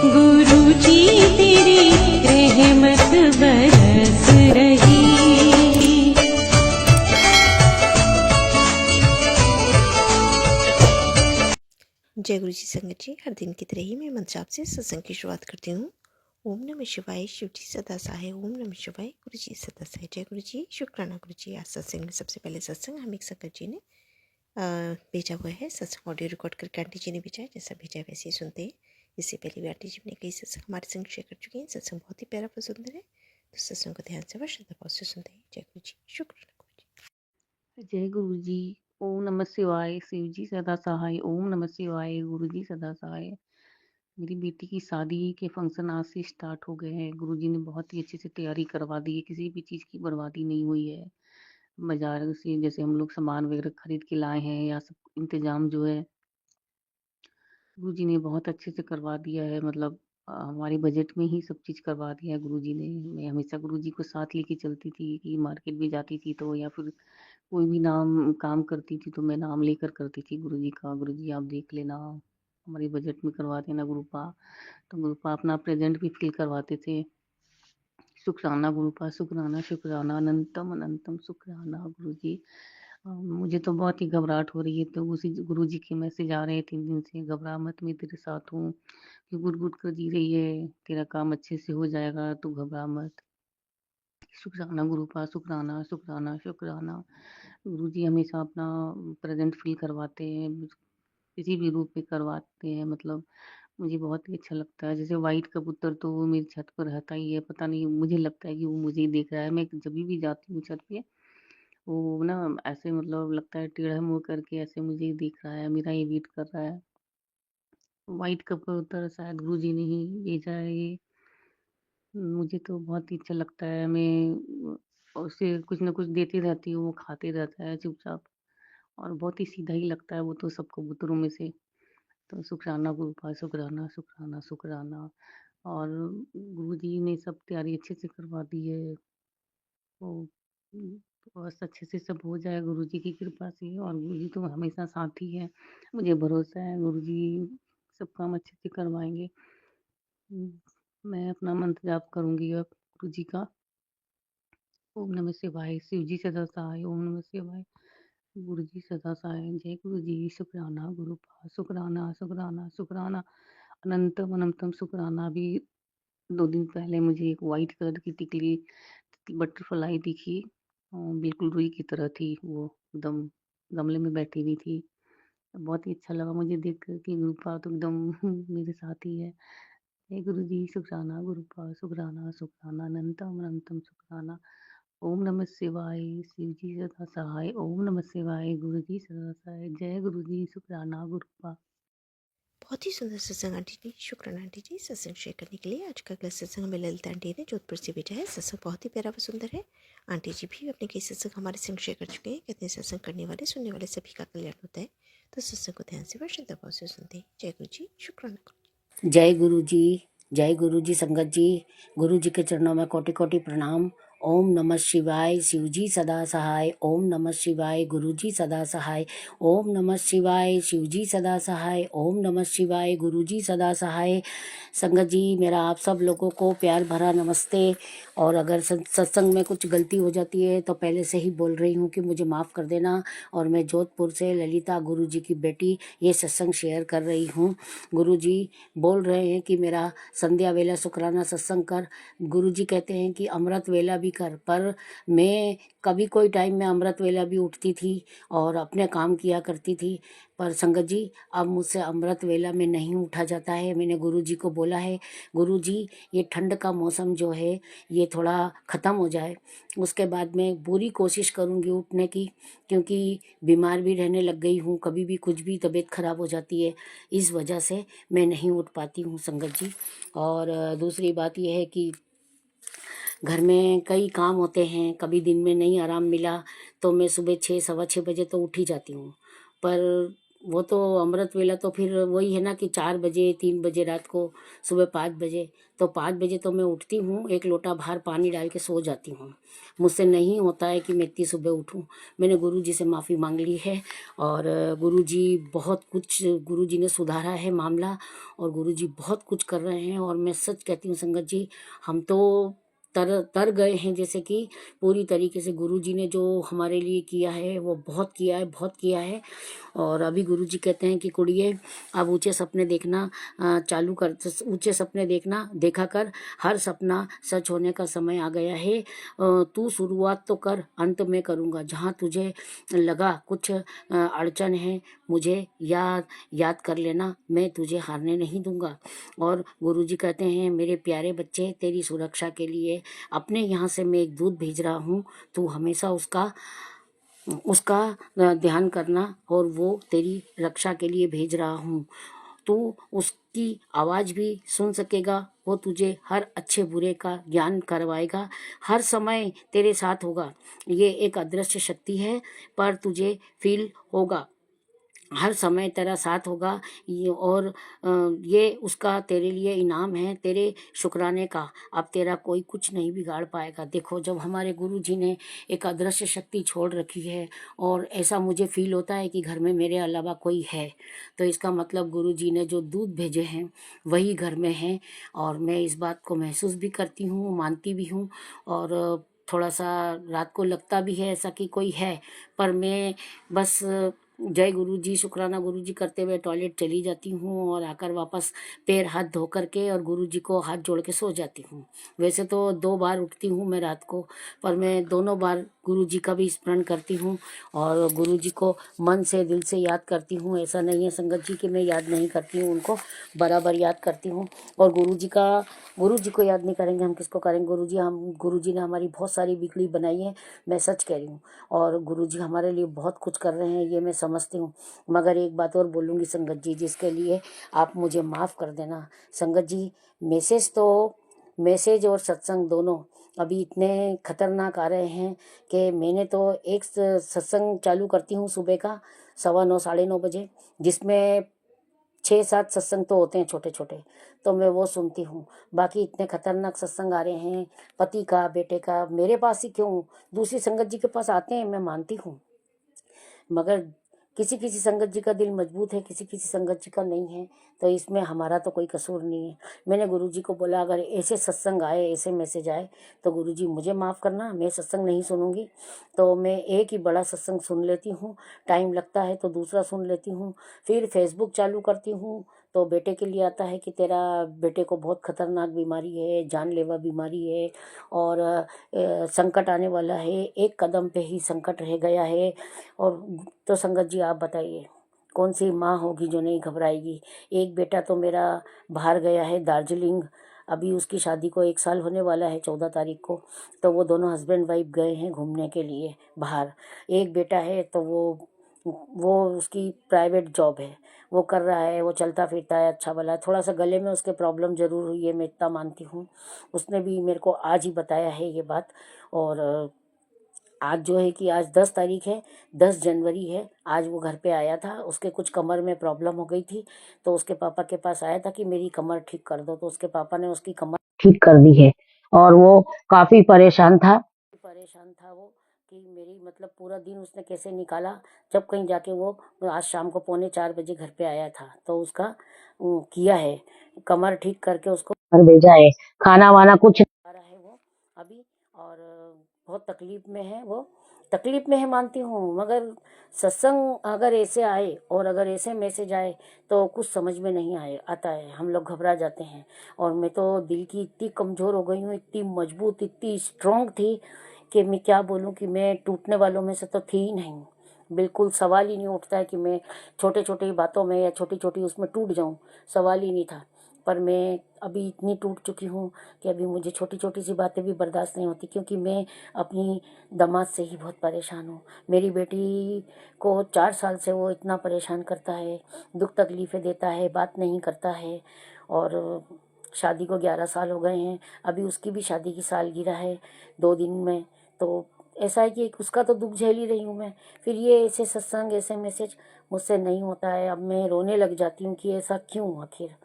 गुरु जी तेरी रहमत बरस रही। जय गुरु जी संगत जी, हर दिन की तरह ही मैं मंत्र जाप से सत्संग की शुरुआत करती हूँ। ओम नमः शिवाय, शिव जी सदा सहाय। ओम नमः शिवाय, गुरु जी सदा सहाय। जय गुरु जी, शुक्राना गुरु जी। आज सत्संग में सबसे पहले सत्संग हम एक संगत जी ने भेजा हुआ है। सत्संग ऑडियो रिकॉर्ड करके आंटी जी ने भेजा है, जैसा भेजा है वैसे ही सुनते हैं। इससे पहले भी आंटी जी ने कई सत्संग हमारे संग शेयर कर चुके हैं। सत्संग बहुत ही प्यारा व सुंदर है, तो सत्संग को ध्यान से व श्रद्धा भाव से सुनते हैं। जय गुरु जी, शुक्राना गुरु जी। जय गुरु जी। ओम नमः शिवाय, शिव जी सदा सहाय। ओम नमः शिवाय, गुरु जी सदा सहाय। मेरी बेटी की शादी के फंक्शन आज से स्टार्ट हो गए हैं। गुरु जी ने बहुत ही अच्छे से तैयारी करवा दी है, किसी भी चीज़ की बर्बादी नहीं हुई है। बाजार से जैसे हम लोग सामान वगैरह खरीद के लाए हैं, या सब इंतजाम जो है गुरु जी ने बहुत अच्छे से करवा दिया है। मतलब हमारे बजट में ही सब चीज़ करवा दिया है गुरु जी ने। मैं हमेशा गुरु जी को साथ लेके चलती थी कि मार्केट भी जाती थी तो, या फिर कोई भी नाम काम करती थी तो मैं नाम लेकर करती थी गुरु जी का। गुरु जी आप देख लेना, हमारे बजट में करवा देना गुरुपा। तो गुरुपा अपना प्रेजेंट भी फिल करवाते थे। शुक्राना गुरुपा, शुक्राना शुक्राना, अनंतम अनंतम शुक्राना गुरु जी। मुझे तो बहुत ही घबराहट हो रही है, तो उसी गुरु जी के मैसेज आ रहे हैं 3 दिन से, घबरा मत मैं तेरे साथ हूँ। कि गुड़ गुड़ कर जी रही है, तेरा काम अच्छे से हो जाएगा, तू घबरा मत। शुक्राना गुरुपा, शुक्राना शुक्राना शुक्राना। गुरु जी हमेशा अपना प्रेजेंट फील करवाते हैं, किसी भी रूप में करवाते हैं। मतलब मुझे बहुत ही अच्छा लगता है। जैसे वाइट कबूतर तो वो मेरी छत पर रहता ही है, पता नहीं मुझे लगता है कि वो मुझे ही देख रहा है। मैं जब भी जाती हूँ छत पे, वो ना ऐसे मतलब लगता है टेढ़ा मुँह करके ऐसे मुझे ही देख रहा है, मेरा ही वेट कर रहा है। वाइट कबूतर शायद गुरु जी ने ही भेजा है ये। मुझे तो बहुत ही अच्छा लगता है। मैं उसे कुछ ना कुछ देती रहती हूँ, वो खाते रहता है चुपचाप, और बहुत ही सीधा ही लगता है वो तो सब कबूतरों में से। तो शुक्राना गुरुपा, शुक्राना शुक्राना शुक्राना। और गुरुजी ने सब तैयारी अच्छे से करवा दी है। तो बस अच्छे से सब हो जाए गुरुजी की कृपा से, और गुरुजी तो हमेशा साथ ही है। मुझे भरोसा है गुरुजी सब काम अच्छे से करवाएंगे। मैं अपना मंत्र जाप करूंगी अब गुरुजी का। ओम नमः शिवाय, शिव जी सदा सहाय। ओम नमः शिवाय, गुरु जी सदा सहाय। जय गुरु जी, शुक्राना गुरुपा, शुक्राना शुक्राना शुक्राना, अनंतम अनंतम शुक्राना। अभी 2 दिन पहले मुझे एक वाइट कलर की टिकली बटरफ्लाई दिखी, बिल्कुल रुई की तरह थी वो, एकदम गमले में बैठी हुई थी। बहुत ही अच्छा लगा मुझे देख कर कि गुरुपा तो एकदम मेरे साथ ही है। जय गुरु जी, शुक्राना गुरुपा, शुक्राना शुक्राना, अनंतम अनंतम शुक्राना। ओम नमः शिवाय, शिव जी सदा सहाय। ओम नमः शिवाय, गुरु जी सदा सहाय। जय गुरु जी, शुक्राना गुरुपा। बहुत ही सुंदर सत्संग आंटी जी, शुक्राना आंटी जी सत्संग शेयर करने के लिए। आज का अगला सत्संग हमें ललिता आंटी ने जोधपुर से भेजा है। सत्संग बहुत ही प्यारा व सुंदर है। आंटी जी भी अपने कई सत्संग हमारे संग शेयर कर चुके हैं। कहते हैं सत्संग करने वाले सुनने वाले सभी का कल्याण होता है। तो सत्संग को ध्यान से व श्रद्धा भाव से सुनते हैं। जय गुरु जी, शुक्राना गुरु जी। जय गुरु जी, जय गुरु जी संगत जी। गुरु जी के चरणों में कोटि कोटि प्रणाम। ओम नमः शिवाय, शिव जी सदा सहाय। ओम नमः शिवाय, गुरु जी सदा सहाय। ओम नमः शिवाय, शिव जी सदा सहाय। ओम नमः शिवाय, गुरु जी सदा सहाय। संगत जी, मेरा आप सब लोगों को प्यार भरा नमस्ते। और अगर सत्संग में कुछ गलती हो जाती है तो पहले से ही बोल रही हूँ कि मुझे माफ़ कर देना। और मैं जोधपुर से ललिता गुरु जी की बेटी ये सत्संग शेयर कर रही हूँ। गुरु जी बोल रहे हैं कि मेरा संध्या वेला शुक्राना सत्संग कर। गुरुजी कहते हैं कि अमृत वेला भी कर, पर मैं कभी कोई टाइम में अमृत वेला भी उठती थी और अपने काम किया करती थी। पर संगत जी, अब मुझसे अमृत वेला में नहीं उठा जाता है। मैंने गुरुजी को बोला है, गुरुजी ये ठंड का मौसम जो है ये थोड़ा ख़त्म हो जाए, उसके बाद मैं पूरी कोशिश करूँगी उठने की, क्योंकि बीमार भी रहने लग गई हूँ। कभी भी कुछ भी तबीयत ख़राब हो जाती है, इस वजह से मैं नहीं उठ पाती हूँ संगत जी। और दूसरी बात यह है कि घर में कई काम होते हैं, कभी दिन में नहीं आराम मिला तो मैं सुबह 6 सवा 6 बजे तो उठ ही जाती हूँ। पर वो तो अमृत वेला तो फिर वही है ना कि 4 बजे 3 बजे रात को, सुबह 5 बजे। तो 5 बजे तो मैं उठती हूँ, 1 लोटा बाहर पानी डाल के सो जाती हूँ। मुझसे नहीं होता है कि मैं इतनी सुबह उठूँ। मैंने गुरुजी से माफ़ी मांग ली है और गुरुजी बहुत कुछ, गुरुजी ने सुधारा है मामला और गुरुजी बहुत कुछ कर रहे हैं। और मैं सच कहती हूँ संगत जी, हम तो तर गए हैं, जैसे कि पूरी तरीके से गुरुजी ने जो हमारे लिए किया है वो बहुत किया है, बहुत किया है। और अभी गुरुजी कहते हैं कि कुड़िए अब ऊंचे सपने देखना चालू कर, ऊंचे सपने देखना देखा कर, हर सपना सच होने का समय आ गया है। तू शुरुआत तो कर, अंत में करूँगा। जहाँ तुझे लगा कुछ अड़चन है, मुझे याद कर लेना, मैं तुझे हारने नहीं दूंगा। और गुरुजी कहते हैं मेरे प्यारे बच्चे, तेरी सुरक्षा के लिए अपने यहाँ से मैं एक दूत भेज रहा हूँ, तू हमेशा उसका उसका ध्यान करना और वो तेरी रक्षा के लिए भेज रहा हूँ। तू उसकी आवाज़ भी सुन सकेगा, वो तुझे हर अच्छे बुरे का ज्ञान करवाएगा, हर समय तेरे साथ होगा। ये एक अदृश्य शक्ति है पर तुझे फील होगा, हर समय तेरा साथ होगा। और ये उसका तेरे लिए इनाम है, तेरे शुक्राने का। अब तेरा कोई कुछ नहीं बिगाड़ पाएगा। देखो, जब हमारे गुरु जी ने एक अदृश्य शक्ति छोड़ रखी है और ऐसा मुझे फील होता है कि घर में मेरे अलावा कोई है, तो इसका मतलब गुरु जी ने जो दूध भेजे हैं वही घर में हैं। और मैं इस बात को महसूस भी करती हूँ, मानती भी हूँ। और थोड़ा सा रात को लगता भी है ऐसा कि कोई है, पर मैं बस जय गुरु जी, शुक्राना गुरु जी करते हुए टॉयलेट चली जाती हूँ और आकर वापस पैर हाथ धो करके और गुरु जी को हाथ जोड़ के सो जाती हूँ। वैसे तो 2 बार उठती हूँ मैं रात को, पर मैं दोनों बार गुरु जी का भी स्मरण करती हूँ और गुरु जी को मन से दिल से याद करती हूँ। ऐसा नहीं है संगत जी कि मैं याद नहीं करती हूँ, उनको बराबर याद करती हूँ। और गुरु जी को याद नहीं करेंगे हम किसको करेंगे। गुरु जी ने हमारी बहुत सारी बिगड़ी बनाई है, मैं सच कह रही हूँ। और गुरु जी हमारे लिए बहुत कुछ कर रहे हैं, ये मैं समझती हूँ। मगर एक बात और बोलूँगी संगत जी, जिसके लिए आप मुझे माफ़ कर देना संगत जी। मैसेज और सत्संग दोनों अभी इतने खतरनाक आ रहे हैं कि मैंने तो एक सत्संग चालू करती हूँ सुबह का 9:15 9:30 बजे, जिसमें 6-7 सत्संग तो होते हैं छोटे छोटे, तो मैं वो सुनती हूँ। बाकी इतने खतरनाक सत्संग आ रहे हैं, पति का, बेटे का, मेरे पास ही क्यों, दूसरी संगत जी के पास आते हैं, मैं मानती हूँ। मगर किसी किसी संगत जी का दिल मजबूत है, किसी किसी संगत जी का नहीं है, तो इसमें हमारा तो कोई कसूर नहीं है। मैंने गुरु जी को बोला अगर ऐसे सत्संग आए, ऐसे मैसेज आए तो गुरु जी मुझे माफ़ करना, मैं सत्संग नहीं सुनूंगी। तो मैं एक ही बड़ा सत्संग सुन लेती हूँ, टाइम लगता है तो दूसरा सुन लेती हूँ। फिर फेसबुक चालू करती हूँ तो बेटे के लिए आता है कि तेरा बेटे को बहुत खतरनाक बीमारी है, जानलेवा बीमारी है और संकट आने वाला है, एक कदम पे ही संकट रह गया है। और तो संगत जी आप बताइए, कौन सी माँ होगी जो नहीं घबराएगी। एक बेटा तो मेरा बाहर गया है दार्जिलिंग, अभी उसकी शादी को 1 साल होने वाला है 14 तारीख को। तो वो दोनों हस्बैंड वाइफ गए हैं घूमने के लिए बाहर। एक बेटा है तो वो उसकी प्राइवेट जॉब है, वो कर रहा है, वो चलता फिरता है, अच्छा भला है। थोड़ा सा गले में उसके प्रॉब्लम ज़रूर हुई है, मैं इतना मानती हूँ। उसने भी मेरे को आज ही बताया है ये बात। और आज जो है कि आज 10 तारीख है, 10 जनवरी है। आज वो घर पे आया था, उसके कुछ कमर में प्रॉब्लम हो गई थी, तो उसके पापा के पास आया था कि मेरी कमर ठीक कर दो। तो उसके पापा ने उसकी कमर ठीक कर दी है और वो काफ़ी परेशान था वो कि मेरी मतलब पूरा दिन उसने कैसे निकाला। जब कहीं जाके वो आज शाम को 3:45 बजे घर पे आया था, तो उसका किया है, कमर ठीक करके उसको घर भेजा है। खाना वाना कुछ नहीं खा रहा है वो अभी, और बहुत तकलीफ में है वो, तकलीफ में है मानती हूँ। मगर सत्संग अगर ऐसे आए और अगर ऐसे मैसेज आए तो कुछ समझ में नहीं आता है, हम लोग घबरा जाते हैं। और मैं तो दिल की इतनी कमज़ोर हो गई हूँ, इतनी मजबूत, इतनी स्ट्रांग थी कि मैं क्या बोलूँ कि मैं टूटने वालों में से तो थी ही नहीं। बिल्कुल सवाल ही नहीं उठता है कि मैं छोटे छोटे बातों में या छोटी छोटी उसमें टूट जाऊँ, सवाल ही नहीं था। पर मैं अभी इतनी टूट चुकी हूँ कि अभी मुझे छोटी छोटी सी बातें भी बर्दाश्त नहीं होती, क्योंकि मैं अपनी दामाद से ही बहुत परेशान हूँ। मेरी बेटी को 4 साल से वो इतना परेशान करता है, दुख तकलीफ़ें देता है, बात नहीं करता है। और शादी को 11 साल हो गए हैं, अभी उसकी भी शादी की सालगिरह है 2 दिन में। तो ऐसा है कि उसका तो दुख झेल ही रही हूँ मैं, फिर ये ऐसे सत्संग ऐसे मैसेज मुझसे नहीं होता है। अब मैं रोने लग जाती हूँ कि ऐसा क्यों आखिर।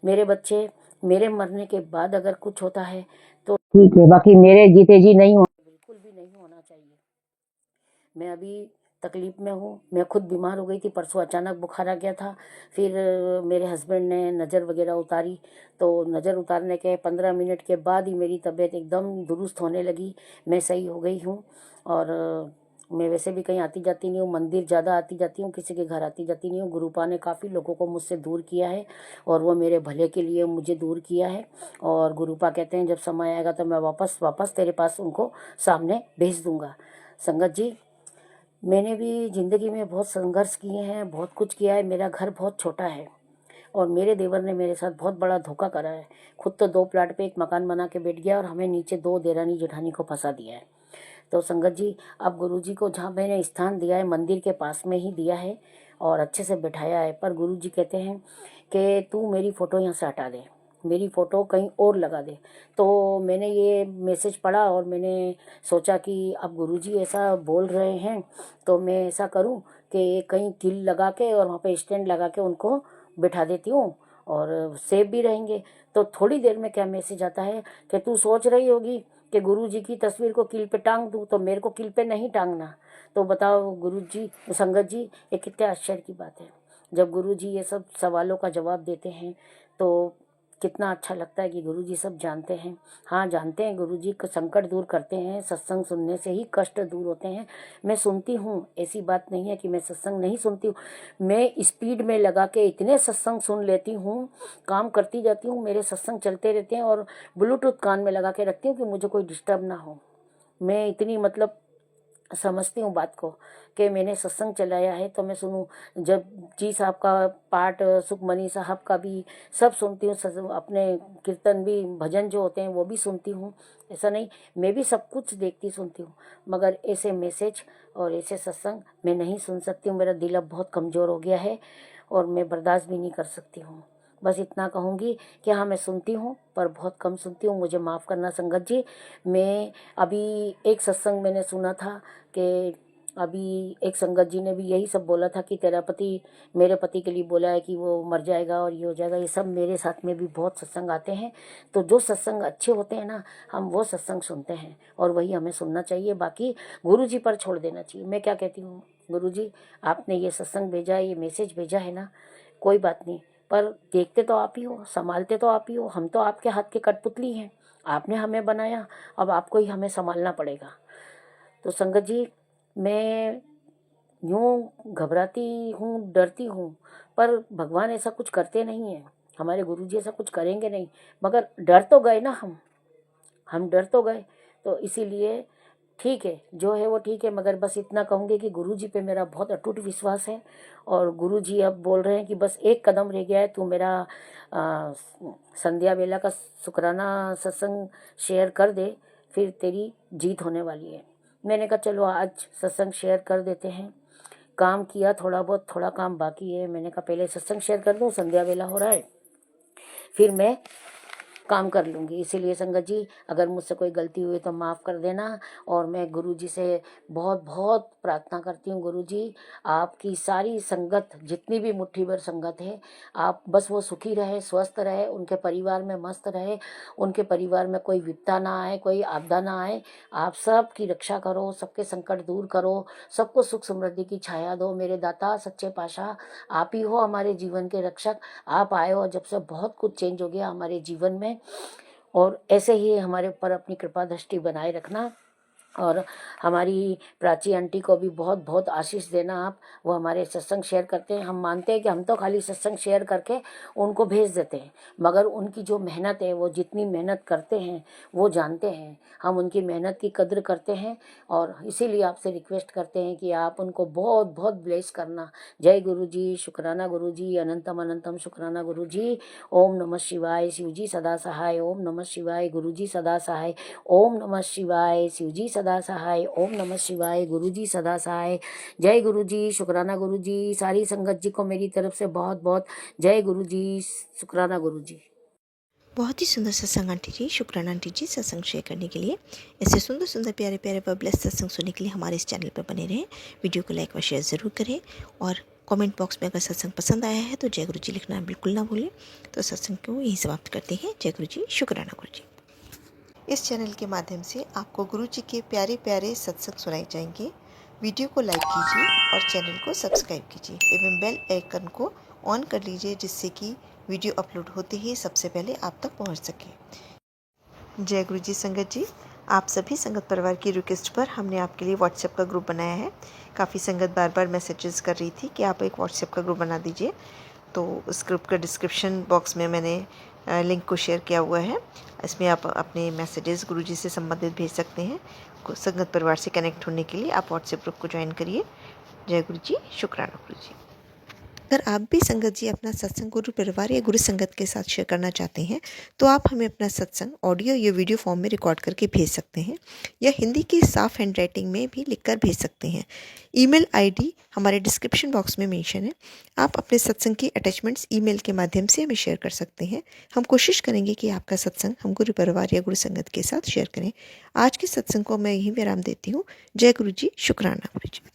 मेरे बच्चे मेरे मरने के बाद अगर कुछ होता है तो ठीक है, बाकी मेरे जीते जी नहीं होना, बिल्कुल भी नहीं होना चाहिए। मैं अभी तकलीफ में हूँ। मैं खुद बीमार हो गई थी, परसों अचानक बुखार आ गया था। फिर मेरे हस्बैंड ने नज़र वगैरह उतारी, तो नज़र उतारने के 15 मिनट के बाद ही मेरी तबीयत एकदम दुरुस्त होने लगी, मैं सही हो गई हूँ। और मैं वैसे भी कहीं आती जाती नहीं हूँ, मंदिर ज़्यादा आती जाती हूँ, किसी के घर आती जाती नहीं हूँ। गुरुपा ने काफ़ी लोगों को मुझसे दूर किया है और वो मेरे भले के लिए मुझे दूर किया है। और गुरुपा कहते हैं जब समय आएगा तो मैं वापस तेरे पास उनको सामने भेज दूँगा। संगत जी, मैंने भी ज़िंदगी में बहुत संघर्ष किए हैं, बहुत कुछ किया है। मेरा घर बहुत छोटा है और मेरे देवर ने मेरे साथ बहुत बड़ा धोखा करा है। खुद तो 2 प्लाट पे एक मकान बना के बैठ गया और हमें नीचे 2 देरानी जेठानी को फंसा दिया है। तो संगत जी, अब गुरुजी को जहाँ मैंने स्थान दिया है मंदिर के पास में ही दिया है और अच्छे से बिठाया है, पर गुरुजी कहते हैं कि तू मेरी फ़ोटो यहाँ से हटा दे, मेरी फ़ोटो कहीं और लगा दे। तो मैंने ये मैसेज पढ़ा और मैंने सोचा कि अब गुरुजी ऐसा बोल रहे हैं तो मैं ऐसा करूं कि कहीं कील लगा के और वहाँ पे स्टैंड लगा के उनको बिठा देती हूँ और सेफ भी रहेंगे। तो थोड़ी देर में क्या मैसेज आता है कि तू सोच रही होगी कि गुरुजी की तस्वीर को कील पे टांग दूँ, तो मेरे को कील पे नहीं टांगना। तो बताओ गुरुजी, संगत जी, ये कितने आश्चर्य की बात है। जब गुरुजी ये सब सवालों का जवाब देते हैं तो कितना अच्छा लगता है कि गुरुजी सब जानते हैं। हाँ, जानते हैं गुरुजी संकट दूर करते हैं, सत्संग सुनने से ही कष्ट दूर होते हैं। मैं सुनती हूँ, ऐसी बात नहीं है कि मैं सत्संग नहीं सुनती हूँ। मैं स्पीड में लगा के इतने सत्संग सुन लेती हूँ, काम करती जाती हूँ, मेरे सत्संग चलते रहते हैं और ब्लूटूथ कान में लगा के रखती हूँ कि मुझे कोई डिस्टर्ब ना हो। मैं इतनी मतलब समझती हूँ बात को कि मैंने सत्संग चलाया है तो मैं सुनूं। जब जी साहब का पाठ, सुखमनी साहब का भी सब सुनती हूँ, अपने कीर्तन भी, भजन जो होते हैं वो भी सुनती हूँ। ऐसा नहीं, मैं भी सब कुछ देखती सुनती हूँ, मगर ऐसे मैसेज और ऐसे सत्संग मैं नहीं सुन सकती हूँ। मेरा दिल अब बहुत कमज़ोर हो गया है और मैं बर्दाश्त भी नहीं कर सकती हूँ। बस इतना कहूँगी कि हाँ, मैं सुनती हूँ पर बहुत कम सुनती हूँ, मुझे माफ़ करना संगत जी। मैं अभी एक सत्संग मैंने सुना था कि अभी एक संगत जी ने भी यही सब बोला था कि तेरा पति मेरे पति के लिए बोला है कि वो मर जाएगा और ये हो जाएगा। ये सब मेरे साथ में भी बहुत सत्संग आते हैं, तो जो सत्संग अच्छे होते हैं ना, हम वो सत्संग सुनते हैं और वही हमें सुनना चाहिए। बाकी गुरु जी पर छोड़ देना चाहिए। मैं क्या कहती हूँ, गुरु जी आपने ये सत्संग भेजा है, ये मैसेज भेजा है ना, कोई बात नहीं, पर देखते तो आप ही हो, संभालते तो आप ही हो। हम तो आपके हाथ के कठपुतली हैं, आपने हमें बनाया, अब आपको ही हमें संभालना पड़ेगा। तो संगत जी, मैं यूँ घबराती हूँ, डरती हूँ, पर भगवान ऐसा कुछ करते नहीं हैं, हमारे गुरुजी ऐसा कुछ करेंगे नहीं, मगर डर तो गए ना हम डर तो गए। तो इसीलिए ठीक है, जो है वो ठीक है, मगर बस इतना कहूँगी कि गुरुजी पे मेरा बहुत अटूट विश्वास है और गुरुजी अब बोल रहे हैं कि बस एक कदम रह गया है, तू मेरा संध्या बेला का शुक्राना सत्संग शेयर कर दे, फिर तेरी जीत होने वाली है। मैंने कहा चलो आज सत्संग शेयर कर देते हैं। काम किया थोड़ा बहुत, थोड़ा काम बाकी है। मैंने कहा पहले सत्संग शेयर कर दूँ, संध्या बेला हो रहा है, फिर मैं काम कर लूँगी। इसीलिए संगत जी, अगर मुझसे कोई गलती हुई तो माफ़ कर देना। और मैं गुरुजी से बहुत बहुत प्रार्थना करती हूँ, गुरुजी आपकी सारी संगत, जितनी भी मुट्ठी भर संगत है, आप बस वो सुखी रहे, स्वस्थ रहे, उनके परिवार में मस्त रहे, उनके परिवार में कोई विपदा ना आए, कोई आपदा ना आए। आप सबकी रक्षा करो, सबके संकट दूर करो, सबको सुख समृद्धि की छाया दो। मेरे दाता सच्चे पातशाह, आप ही हो हमारे जीवन के रक्षक। आप आए हो जब से बहुत कुछ चेंज हो गया हमारे जीवन में, और ऐसे ही हमारे ऊपर अपनी कृपा दृष्टि बनाए रखना। और हमारी प्राची आंटी को भी बहुत बहुत आशीष देना आप। वो हमारे सत्संग शेयर करते हैं, हम मानते हैं कि हम तो खाली सत्संग शेयर करके उनको भेज देते हैं, मगर उनकी जो मेहनत है, वो जितनी मेहनत करते हैं वो जानते हैं। हम उनकी मेहनत की कद्र करते हैं और इसीलिए आपसे रिक्वेस्ट करते हैं कि आप उनको बहुत बहुत ब्लेस करना। जय गुरु जी, शुक्राना गुरु जी, अनंतम अनंतम शुक्राना गुरु जी। ओम नमः शिवाय, शिव जी सदा सहाय। ओम नमः शिवाय, गुरु जी सदा सहाय। ओम नमः शिवाय, शिव जी सदा सहाय। ओम नमः शिवाय, गुरु जी सदा सहाय। जय गुरु जी, शुक्राना गुरु जी। सारी संगत जी को मेरी तरफ से बहुत बहुत जय गुरु जी, शुक्राना गुरु जी। बहुत ही सुंदर सत्संग आंटी जी, शुक्राना आंटी जी सत्संग शेयर करने के लिए। ऐसे सुंदर सुंदर प्यारे प्यारे व ब्लेस्ड सत्संग सुनने के लिए हमारे इस चैनल पर बने रहें। वीडियो को लाइक व शेयर ज़रूर करें और कमेंट बॉक्स में अगर सत्संग पसंद आया है तो जय गुरु जी लिखना बिल्कुल ना भूलें। तो सत्संग को यहीं समाप्त करते हैं। जय गुरु जी, शुक्राना गुरु जी। इस चैनल के माध्यम से आपको गुरु जी के प्यारे प्यारे सत्संग सुनाए जाएंगे। वीडियो को लाइक कीजिए और चैनल को सब्सक्राइब कीजिए एवं बेल आइकन को ऑन कर लीजिए, जिससे कि वीडियो अपलोड होते ही सबसे पहले आप तक पहुंच सके। जय गुरु जी संगत जी, आप सभी संगत परिवार की रिक्वेस्ट पर हमने आपके लिए व्हाट्सएप का ग्रुप बनाया है। काफ़ी संगत बार बार मैसेजेस कर रही थी कि आप एक व्हाट्सएप का ग्रुप बना दीजिए, तो उस ग्रुप का डिस्क्रिप्शन बॉक्स में मैंने लिंक को शेयर किया हुआ है। इसमें आप अपने मैसेजेस गुरु जी से संबंधित भेज सकते हैं। संगत परिवार से कनेक्ट होने के लिए आप व्हाट्सएप ग्रुप को ज्वाइन करिए। जय गुरु जी, शुक्राना गुरु जी। अगर आप भी संगत जी अपना सत्संग गुरु परिवार या गुरु संगत के साथ शेयर करना चाहते हैं तो आप हमें अपना सत्संग ऑडियो या वीडियो फॉर्म में रिकॉर्ड करके भेज सकते हैं या हिंदी की साफ हैंड राइटिंग में भी लिखकर भेज सकते हैं। ईमेल आईडी हमारे डिस्क्रिप्शन बॉक्स में मेंशन है। आप अपने सत्संग की अटैचमेंट्स ईमेल के माध्यम से हमें शेयर कर सकते हैं। हम कोशिश करेंगे कि आपका सत्संग हम गुरु परिवार या गुरु संगत के साथ शेयर करें। आज के सत्संग को मैं यहीं विराम देती हूँ। जय गुरु जी, शुक्राना गुरु जी।